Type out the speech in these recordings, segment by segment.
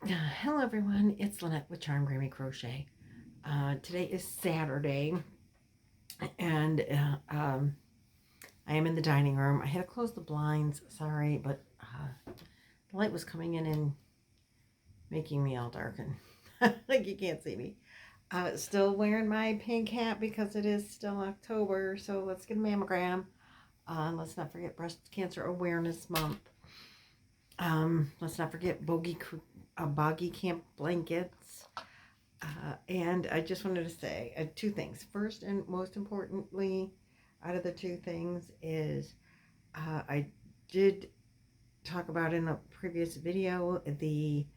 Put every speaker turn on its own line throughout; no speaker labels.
Hello everyone, it's Lynette with Charm Grammy Crochet. Today is Saturday and I am in the dining room. I had to close the blinds, sorry, but the light was coming in and making me all darken. Like you can't see me. Still wearing my pink hat because it is still October, so let's get a mammogram. Let's not forget Breast Cancer Awareness Month. Let's not forget Boggy Camp blankets. And I just wanted to say two things. First and most importantly, out of the two things is I did talk about in a previous video the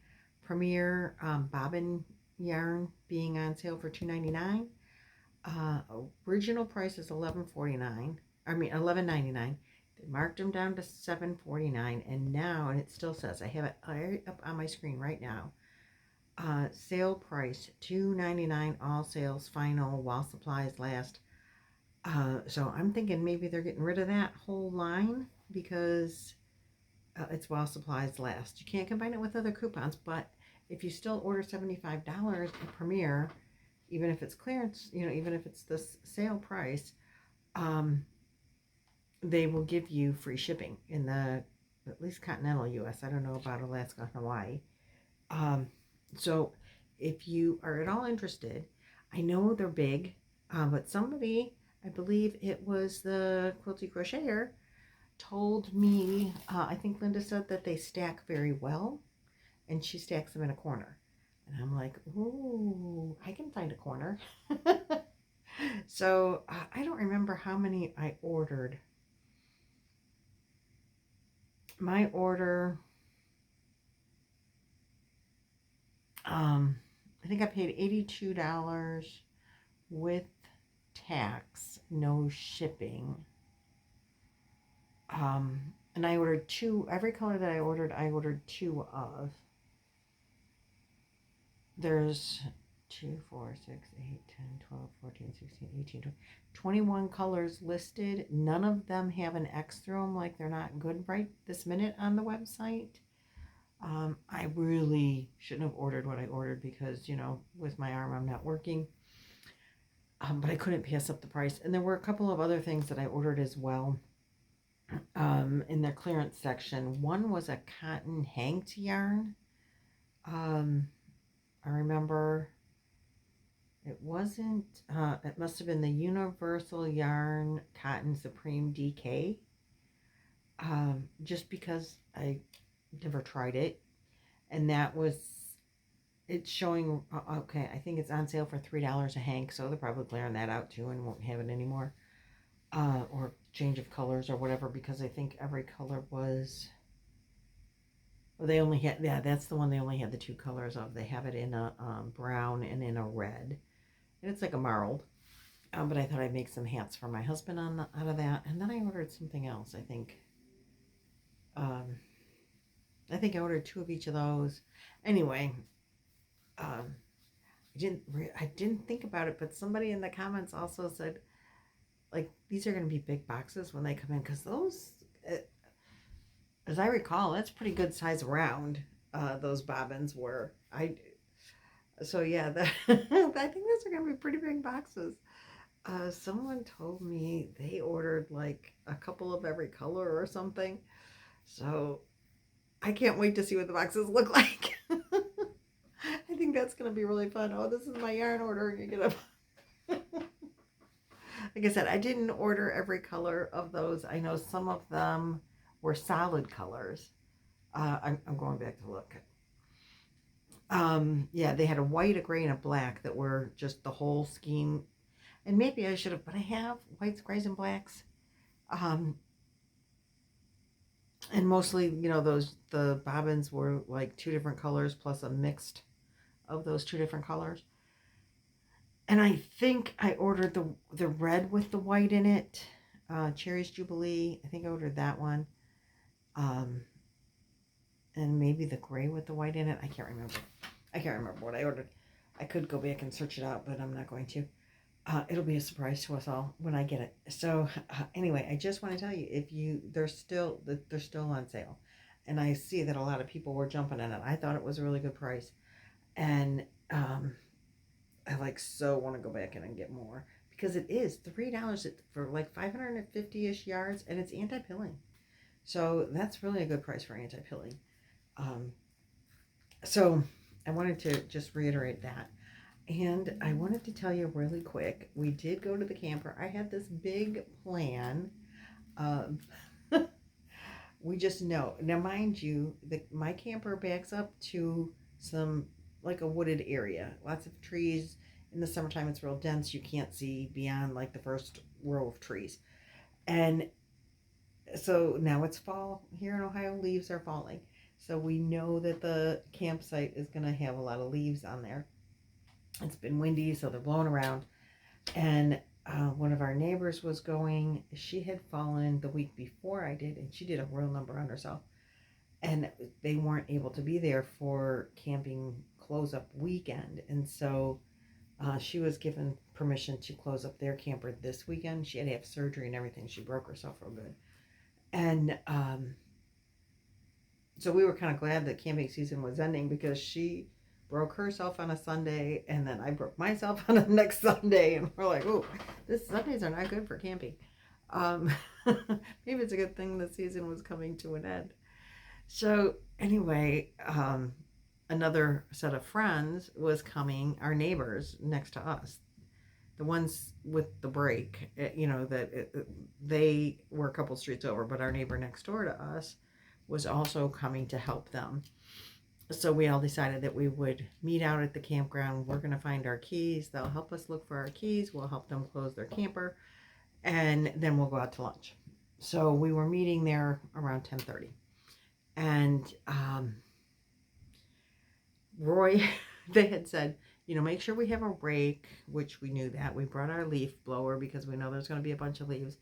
Premier Bobbin yarn being on sale for $2.99. Original price is $11.49. I mean $11.99. They marked them down to $7.49, and now, and it still says, I have it right up on my screen right now. Sale price $2.99, all sales final while supplies last. So I'm thinking maybe they're getting rid of that whole line because it's while supplies last. You can't combine it with other coupons, but if you still order $75 at Premier, even if it's clearance, even if it's the sale price, they will give you free shipping in the at least continental U.S. I don't know about Alaska and Hawaii. So if you are at all interested, I know they're big, but somebody, I believe it was the Quilty Crocheter, told me, I think Linda said that they stack very well, and she stacks them in a corner. And I'm like, ooh, I can find a corner. So I don't remember how many I ordered. My order, I think I paid $82 with tax, no shipping. And I ordered two, every color that I ordered two of. There's 2, 4, 6, 8, 10, 12, 14, 16, 18, 20, 21 colors listed. None of them have an X through them, like they're not good right this minute on the website. I really shouldn't have ordered what I ordered because, with my arm, I'm not working. But I couldn't pass up the price. And there were a couple of other things that I ordered as well in their clearance section. One was a cotton hanked yarn. I remember it wasn't, it must have been the Universal Yarn Cotton Supreme DK. Just because I never tried it. And that was, it's showing, okay, I think it's on sale for $3 a hank, so they're probably clearing that out too and won't have it anymore. Or change of colors or whatever, because I think every color was, well, they only had, yeah, that's the one they only had the two colors of. They have it in a brown and in a red. And it's like a marled. But I thought I'd make some hats for my husband out of that. And then I ordered something else, I think. I think I ordered two of each of those. Anyway, I didn't think about it, but somebody in the comments also said, like, these are going to be big boxes when they come in, because those, as I recall, that's pretty good size round. Those bobbins were. So yeah, I think those are going to be pretty big boxes. Someone told me they ordered like a couple of every color or something. So I can't wait to see what the boxes look like. I think that's going to be really fun. Oh, this is my yarn order. And you get a... Like I said, I didn't order every color of those. I know some of them were solid colors. I'm going back to look. Yeah, they had a white, a gray, and a black that were just the whole scheme. And maybe I should have, but I have whites, grays, and blacks. And mostly, the bobbins were like two different colors plus a mixed of those two different colors. And I think I ordered the red with the white in it. Cherry's Jubilee. I think I ordered that one. And maybe the gray with the white in it. I can't remember what I ordered. I could go back and search it out, but I'm not going to. It'll be a surprise to us all when I get it. So anyway, I just want to tell you, they're still on sale. and I see that a lot of people were jumping in it. I thought it was a really good price, and I like so want to go back in and get more because it is $3 for like 550-ish yards, and it's anti-pilling. So that's really a good price for anti-pilling. So I wanted to just reiterate that. And I wanted to tell you really quick, we did go to the camper. I had this big plan. We just know. Now, mind you, my camper backs up to some, like a wooded area. Lots of trees. In the summertime, it's real dense. You can't see beyond like the first row of trees. And so now it's fall. Here in Ohio, leaves are falling. So we know that the campsite is going to have a lot of leaves on there. It's been windy, so they're blowing around. And one of our neighbors was going. She had fallen the week before I did, and she did a real number on herself. And they weren't able to be there for camping close-up weekend. And so she was given permission to close up their camper this weekend. She had to have surgery and everything. She broke herself real good. And so we were kind of glad that camping season was ending because she broke herself on a Sunday, and then I broke myself on the next Sunday, and we're like, oh, this Sundays are not good for camping. Maybe it's a good thing the season was coming to an end. So anyway, another set of friends was coming, our neighbors next to us, the ones with the break, they were a couple streets over, but our neighbor next door to us was also coming to help them. So we all decided that we would meet out at the campground. We're going to find our keys. They'll help us look for our keys. We'll help them close their camper. And then we'll go out to lunch. So we were meeting there around 10:30. And Roy, they had said, make sure we have a rake, which we knew that. We brought our leaf blower because we know there's going to be a bunch of leaves.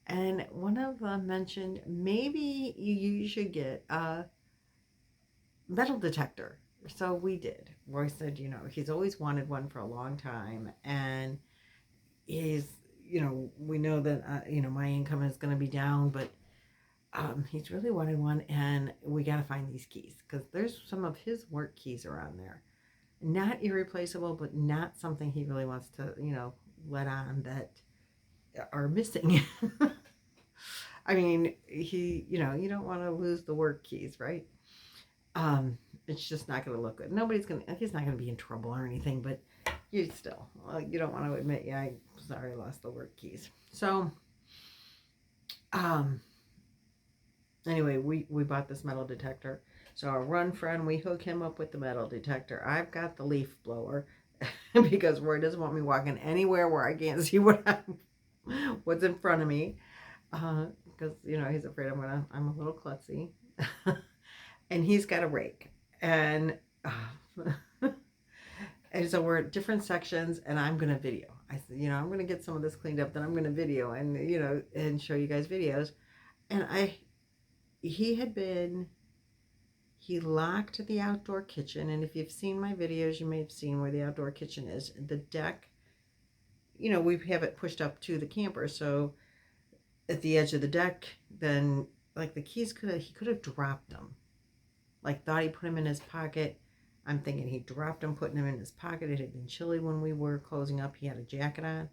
And one of them mentioned, maybe you should get a metal detector. So we did. Roy said, he's always wanted one for a long time, and he's, we know that my income is going to be down, but he's really wanted one, and we got to find these keys because there's some of his work keys around there, not irreplaceable, but not something he really wants to let on that are missing. I mean, you don't want to lose the work keys, right? It's just not going to look good. He's not going to be in trouble or anything, but you still, you don't want to admit, yeah, I'm sorry, I lost the work keys. So, anyway, we bought this metal detector. So our run friend, we hook him up with the metal detector. I've got the leaf blower because Roy doesn't want me walking anywhere where I can't see what's in front of me. Because, he's afraid I'm a little klutzy. And he's got a rake, and so we're at different sections, and I'm going to video. I said, I'm going to get some of this cleaned up, then I'm going to video and, and show you guys videos. And he locked the outdoor kitchen. And if you've seen my videos, you may have seen where the outdoor kitchen is. The deck, we have it pushed up to the camper. So at the edge of the deck, then like the keys he could have dropped them. Like, thought he put them in his pocket. I'm thinking he dropped them, putting them in his pocket. It had been chilly when we were closing up. He had a jacket on.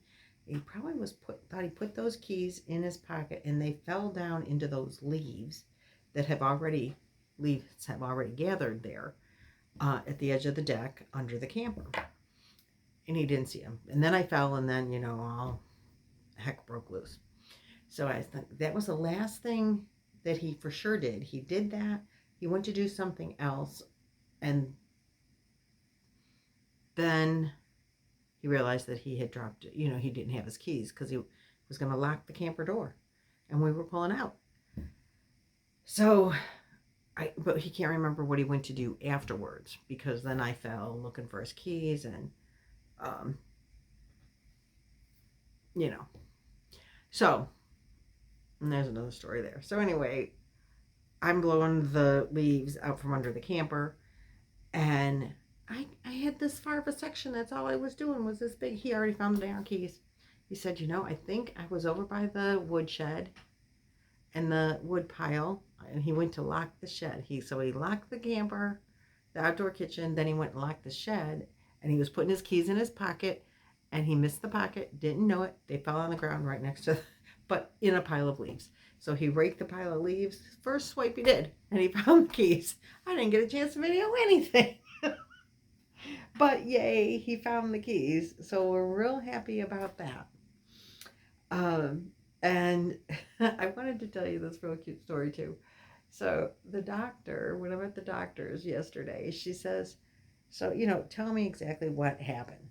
He probably thought he put those keys in his pocket, and they fell down into those leaves that have already gathered there at the edge of the deck under the camper. And he didn't see them. And then I fell, and then, all heck broke loose. So I think that was the last thing that he for sure did. He did that. He went to do something else, and then he realized that he had dropped, he didn't have his keys because he was going to lock the camper door, and we were pulling out. So, but he can't remember what he went to do afterwards, because then I fell looking for his keys, and, so, and there's another story there. So anyway, I'm blowing the leaves out from under the camper, and I had this far of a section. That's all I was doing was this big. He already found the darn keys. He said, I think I was over by the wood shed and the wood pile. and he went to lock the shed. So he locked the camper, the outdoor kitchen, then he went and locked the shed, and he was putting his keys in his pocket, and he missed the pocket, didn't know it. They fell on the ground right next to, but in a pile of leaves. So he raked the pile of leaves. First swipe he did, and he found the keys. I didn't get a chance to video anything. But yay, he found the keys. So we're real happy about that. And I wanted to tell you this real cute story too. So the doctor, when I'm at the doctor's yesterday, she says, so, tell me exactly what happened.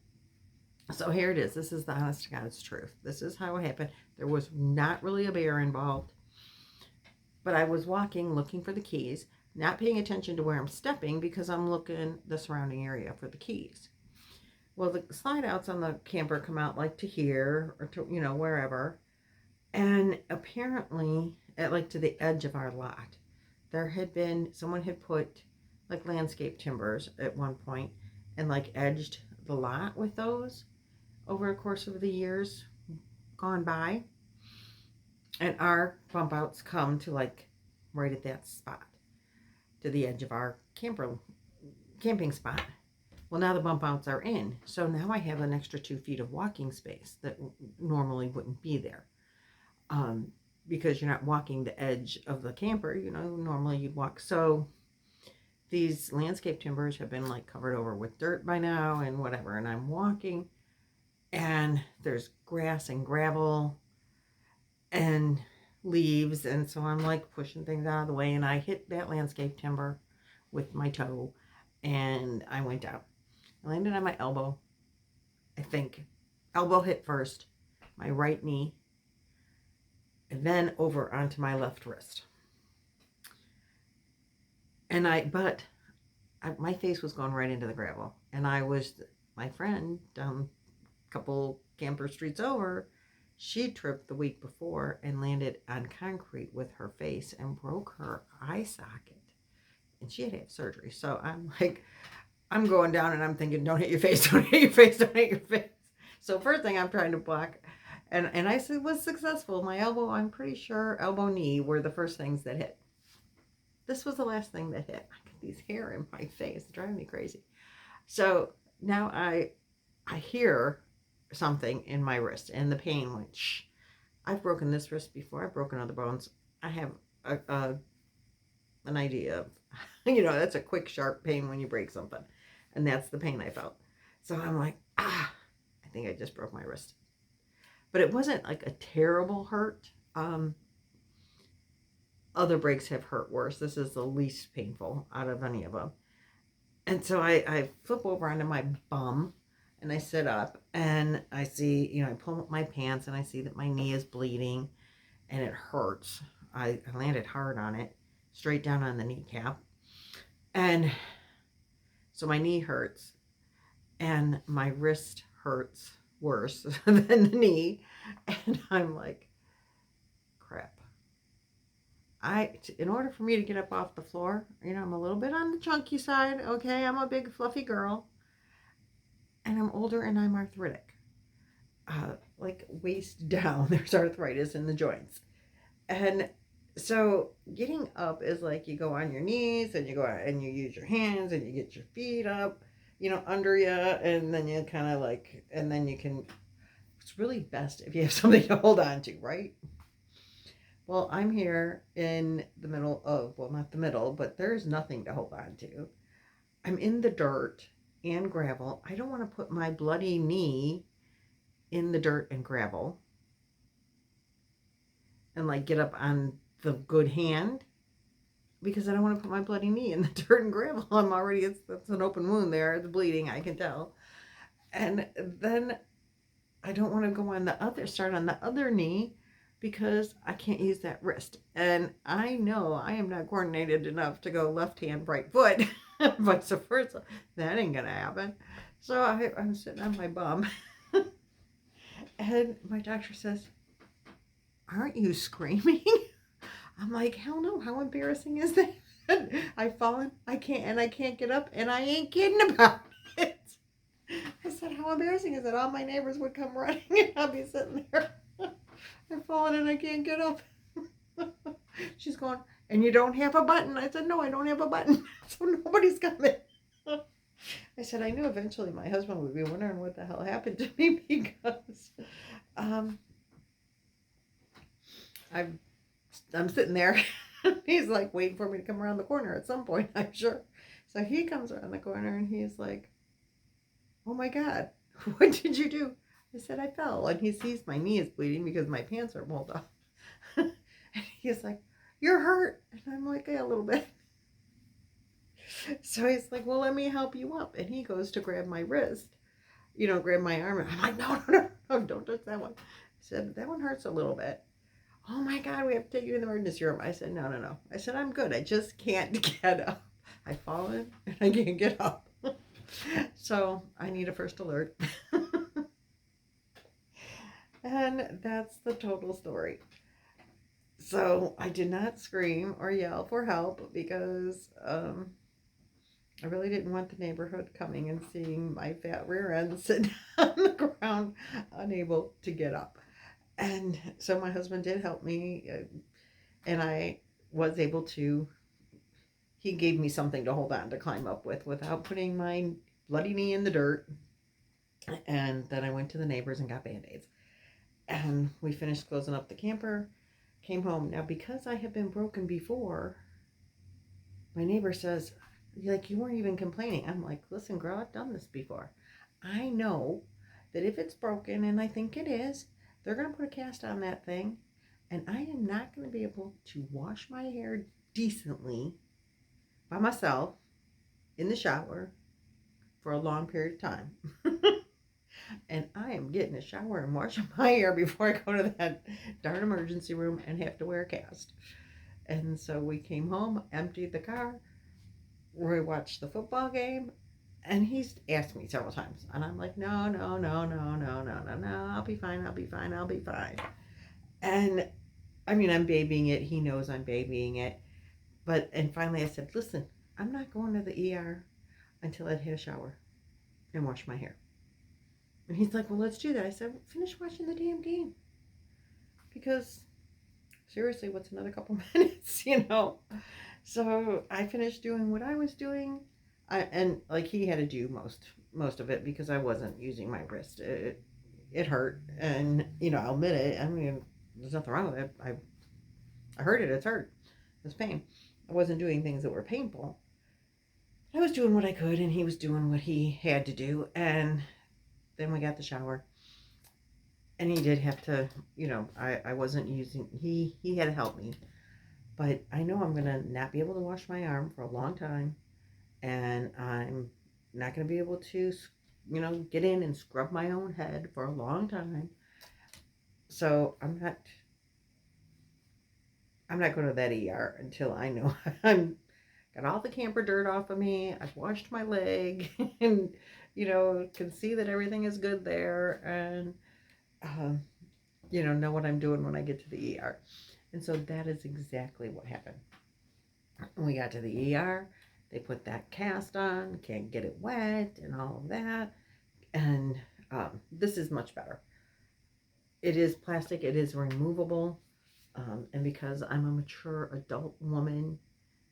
So here it is. This is the honest to God's truth. This is how it happened. There was not really a bear involved, but I was walking, looking for the keys, not paying attention to where I'm stepping because I'm looking the surrounding area for the keys. Well, the slide outs on the camper come out like to here or to, wherever. And apparently at to the edge of our lot, someone had put like landscape timbers at one point and edged the lot with those over the course of the years gone by. And our bump outs come to right at that spot, to the edge of our camping spot. Well, now the bump outs are in. So now I have an extra 2 feet of walking space that normally wouldn't be there. Because you're not walking the edge of the camper, normally you'd walk. So these landscape timbers have been covered over with dirt by now and whatever. And I'm walking and there's grass and gravel and leaves. And so I'm pushing things out of the way and I hit that landscape timber with my toe and I went down. I landed on my elbow, I think. Elbow hit first, my right knee, and then over onto my left wrist. And my face was going right into the gravel. And my friend down a couple camper streets over, she tripped the week before and landed on concrete with her face and broke her eye socket. And she had to have surgery. So I'm going down and I'm thinking, don't hit your face, don't hit your face, don't hit your face. So first thing I'm trying to block. And I was successful. My elbow, I'm pretty sure, elbow, knee were the first things that hit. This was the last thing that hit. I got these hair in my face. It's driving me crazy. So now I hear something in my wrist and the pain went, shh. I've broken this wrist before. I've broken other bones. I have an idea of, that's a quick, sharp pain when you break something. And that's the pain I felt. So I'm I think I just broke my wrist. But it wasn't a terrible hurt. Other breaks have hurt worse. This is the least painful out of any of them. And so I flip over onto my bum and I sit up and I see, I pull up my pants and I see that my knee is bleeding and it hurts. I landed hard on it, straight down on the kneecap. And so my knee hurts and my wrist hurts worse than the knee. And I'm crap. In order for me to get up off the floor, I'm a little bit on the chunky side. Okay, I'm a big fluffy girl. And I'm older and I'm arthritic. Waist down, there's arthritis in the joints. And so getting up is you go on your knees and you go out and you use your hands and you get your feet up, under you. And then you kind of and then you can, it's really best if you have something to hold on to, right? Well, I'm here in the middle of, well, not the middle, but there's nothing to hold on to. I'm in the dirt and gravel. I don't want to put my bloody knee in the dirt and gravel and get up on the good hand because I don't want to put my bloody knee in the dirt and gravel. That's an open wound there. It's bleeding, I can tell. And then I don't want to go start on the other knee because I can't use that wrist. And I know I am not coordinated enough to go left hand, right foot, vice versa. That ain't going to happen. So I'm sitting on my bum. And my doctor says, aren't you screaming? I'm like, hell no, how embarrassing is that? I've fallen, I can't get up, and I ain't kidding about it. I said, how embarrassing is it? All my neighbors would come running and I'll be sitting there. I've fallen and I can't get up. She's going, and you don't have a button. I said, no, I don't have a button. So nobody's coming. I said, I knew eventually my husband would be wondering what the hell happened to me because um, I'm sitting there. He's like waiting for me to come around the corner at some point, I'm sure. So he comes around the corner and he's like, oh my God, what did you do? I said, I fell. And he sees my knee is bleeding because my pants are pulled off. And he's like, you're hurt. And I'm like, yeah, a little bit. So he's like, well, let me help you up. And he goes to grab my wrist, grab my arm. And I'm like, no, don't touch that one. I said, that one hurts a little bit. Oh my God, we have to take you in the emergency room. I said, no. I said, I'm good. I just can't get up. I've fallen and I can't get up. So I need a first alert. And that's the total story. So I did not scream or yell for help because I really didn't want the neighborhood coming and seeing my fat rear end sitting on the ground, unable to get up. And so my husband did help me, and I was able to, he gave me something to hold on to climb up with without putting my bloody knee in the dirt. And then I went to the neighbors and got Band-Aids. And we finished closing up the camper, came home. Now, because I have been broken before, my neighbor says, like, you weren't even complaining. I'm like, listen, girl, I've done this before. I know that if it's broken, and I think it is, they're going to put a cast on that thing, and I am not going to be able to wash my hair decently by myself in the shower for a long period of time. And I am getting a shower and washing my hair before I go to that darn emergency room and have to wear a cast. And so we came home, emptied the car, we watched the football game, and he's asked me several times, and I'm like, no, I'll be fine. And I mean, I'm babying it. He knows I'm babying it. And finally I said, listen, I'm not going to the ER until I've had a shower and wash my hair. And he's like, well, let's do that. I said, finish watching the damn game. Most seriously, what's another couple minutes, So I finished doing what I was doing. And like he had to do most of it because I wasn't using my wrist. It hurt. And, I'll admit it. I mean, there's nothing wrong with it. I heard it. It's hurt. It's pain. I wasn't doing things that were painful. I was doing what I could, and he was doing what he had to do. And then we got the shower. And he did have to, I wasn't using, he had to help me. But I know I'm going to not be able to wash my arm for a long time. And I'm not going to be able to, get in and scrub my own head for a long time. So I'm not going to that ER until I know I'm got all the camper dirt off of me. I've washed my leg and, can see that everything is good there. And, know what I'm doing when I get to the ER. And so that is exactly what happened. When we got to the ER, they put that cast on, can't get it wet and all of that. And this is much better. It is plastic, it is removable. And because I'm a mature adult woman,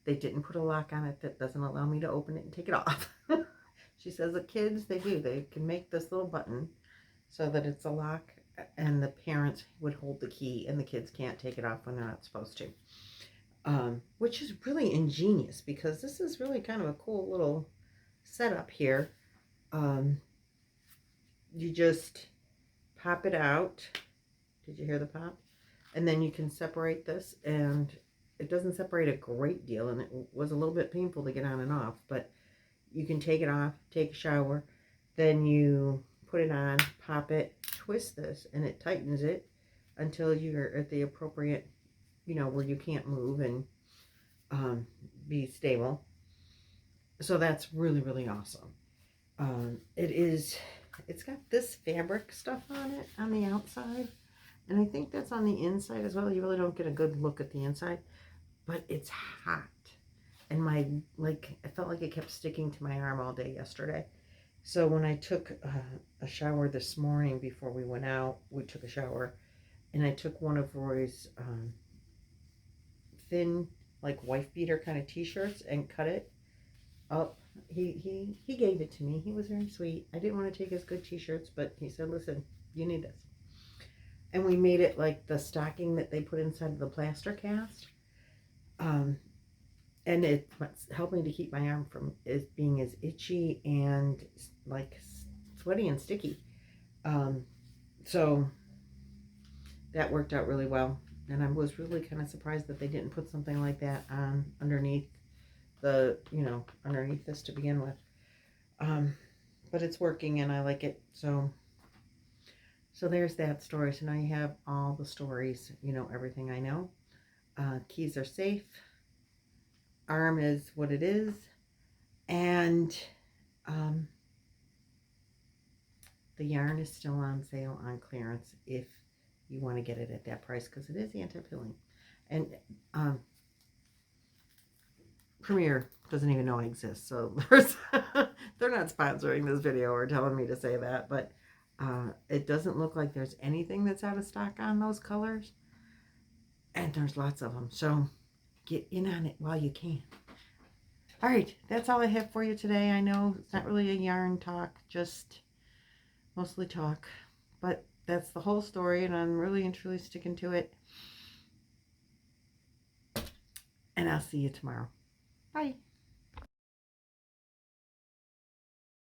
they didn't put a lock on it that doesn't allow me to open it and take it off. She says the kids, they can make this little button so that it's a lock, and the parents would hold the key and the kids can't take it off when they're not supposed to. Which is really ingenious because this is really kind of a cool little setup here. You just pop it out. Did you hear the pop? And then you can separate this, and it doesn't separate a great deal, and it was a little bit painful to get on and off, but you can take it off, take a shower, then you put it on, pop it, twist this, and it tightens it until you're at the appropriate, where you can't move and be stable. So that's really, really awesome. It's got this fabric stuff on it on the outside, and I think that's on the inside as well. You really don't get a good look at the inside, but it's hot. And I felt like it kept sticking to my arm all day yesterday. So when I took a shower this morning before we went out, we took a shower, and I took one of Roy's thin like wife beater kind of t-shirts and cut it up. He gave it to me. He was very sweet. I didn't want to take his good t-shirts, but he said, listen, you need this. And we made it like the stocking that they put inside of the plaster cast. And it's helping to keep my arm from being as itchy and like sweaty and sticky. So that worked out really well. And I was really kind of surprised that they didn't put something like that on underneath the, underneath this to begin with. But it's working and I like it. So there's that story. So now you have all the stories, everything I know. Keys are safe. Arm is what it is. And the yarn is still on sale on clearance if you want to get it at that price, because it is anti-pilling. And Premier doesn't even know I exist, so they're not sponsoring this video or telling me to say that, but it doesn't look like there's anything that's out of stock on those colors, and there's lots of them, so get in on it while you can. All right, that's all I have for you today. I know it's not really a yarn talk, just mostly talk, but that's the whole story, and I'm really and truly sticking to it. And I'll see you tomorrow. Bye.